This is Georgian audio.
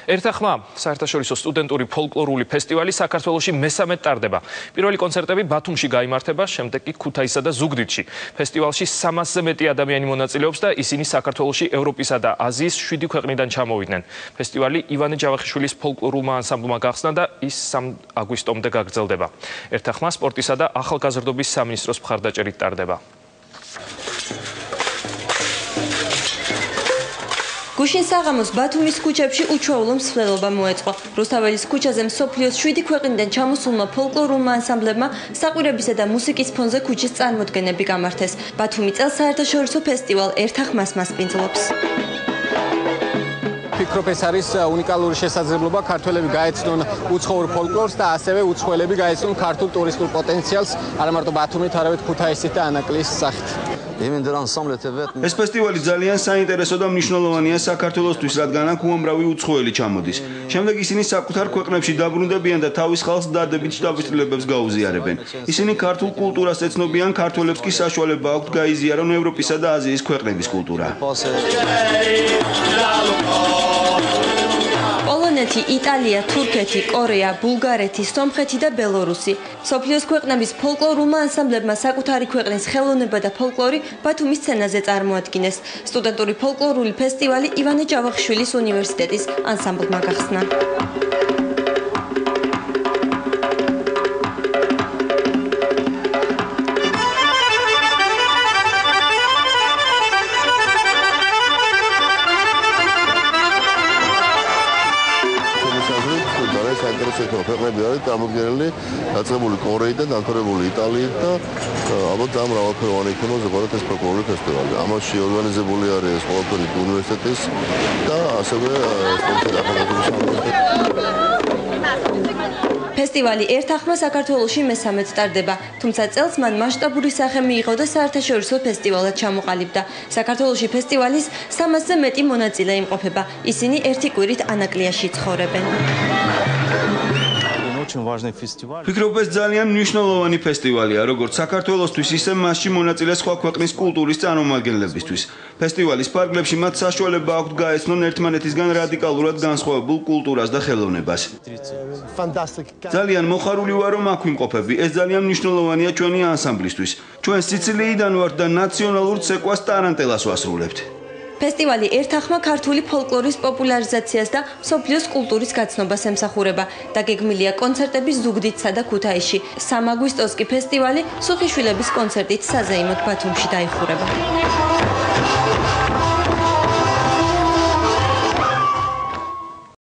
ერთახმა საერთაშორისო სტუდენტური ფოლკლორული ფესტივალი საქართველოში მესამედ ტარდება. პირველი კონცერტები ბათუმში გაიმართება, შემდეგ კი ქუთაისსა და ზუგდიდში. ფესტივალში 300-ზე მეტი ადამიანი მონაწილეობს და ისინი საქართველოში, ევროპისა და აზიის 7 ქვეყნიდან ჩამოვიდნენ. ფესტივალი ივანე ჯავახიშვილის ფოლკლორულმა ანსამბლმა გახსნა და ის 3 აგვისტომდე გაგრძელდება. ერთახმა სპორტისა და ახალგაზრდობის სამინისტროს მხარდაჭერით ტარდება. გუშინ საღამოს ბათუმის ქუჩებში უჩვეულო მსვლელობა მოეწყო. რუსთაველის ქუჩაზე მსოფლიოს 7 ქვეყნიდან ჩამოსულმა ფოლკლორულმა ანსამბლებმა საყვირებისა და მუსიკის ფონზე ქუჩის წარმოდგენები გამართეს. ბათუმი წელს საერთაშორისო ფესტივალ ერთახმას მასპინძლობს. ფიქრობ, ეს არის უნიკალური შესაძლებლობა ქართველები გაეცნონ უცხოურ ფოლკლორს და ასევე უცხოელები გაეცნონ ქართულ ტურისტულ პოტენციალს არა მარტო ბათუმით, არამედ ქუთაისით და ანაკლიის სახით. ეს ფესტივალი ძალიან საინტერესო და მნიშვნელოვანია საქართველოსთვის, რადგან აქ უამრავი უცხოელი ჩამოდის. შემდეგ ისინი საკუთარ ქვეყნებში დაბრუნდებიან და თავის ხალხს დადებით შთაბეჭდილებებს გაუზიარებენ. ისინი ქართულ კულტურას ეცნობიან, ქართველებს კი საშუალება აქვთ გაიზიარონ ევროპისა და აზიის ქვეყნების კულტურა. პოლონეთი, იტალია, თურქეთი, კორეა, ბულგარეთი, სომხეთი და ბელორუსი. მსოფლიოს ქვეყნების ფოლკლორულმა ანსამბლებმა საკუთარი ქვეყნის ხელოვნება და ფოლკლორი ბათუმის სცენაზე წარმოადგინეს. სტუდენტური ფოლკლორული ფესტივალი ივანე ჯავახიშვილის უნივერსიტეტის ანსამბლმა გახსნა. საინტერესო ქვეყნები არის წარმოდგენილი, დაწყებული კორეიდან, დამთავრებული იტალიით და ალბათ ამ მრავალფეროვანი იქნება ზოგადად ეს ფოლკლორული ფესტივალი. ამაში ორგანიზებული არის ყოველწლიურად უნივერსიტეტის და ასევე სპორტის ახალგაზრდობის ფესტივალი ერთახმა საქართველოში მესამედ ტარდება, თუმცა წელს მან მასშტაბური სახე მიიღო და საერთაშორისო ფესტივალად ჩამოყალიბდა. საქართველოში ფესტივალის 300-ზე მეტი მონაწილე იმყოფება. ისინი ერთი კვირით ანაკლიაში ცხოვრებენ. ფიქრობ, ეს ძალიან მნიშვნელოვანი ფესტივალია, როგორც საქართველოსთვის, ისე მასში მონაწილე სხვა ქვეყნის კულტურის წარმომადგენლებისთვის. ფესტივალის ფარგლებში მათ საშუალება აქვთ გაეცნონ ერთმანეთისგან რადიკალურად განსხვავებულ კულტურას და ხელოვნებას. ძალიან მოხარული ვარ, რომ აქ ვიმყოფები. ეს ძალიან მნიშვნელოვანია ჩვენი ანსამბლისთვის. ჩვენ სიცილიიდან ვართ და ნაციონალურ ცეკვას ტარანტელას ვასრულებთ. ფესტივალი ერთახმა ქართული ფოლკლორის პოპულარიზაციას და მსოფლიოს კულტურის გაცნობას ემსახურება. დაგეგმილია კონცერტები ზუგდიდსა და ქუთაისში. 3 აგვისტოს კი ფესტივალი სუხიშვილების კონცერტით საზეიმოდ ბათუმში დაიხურება.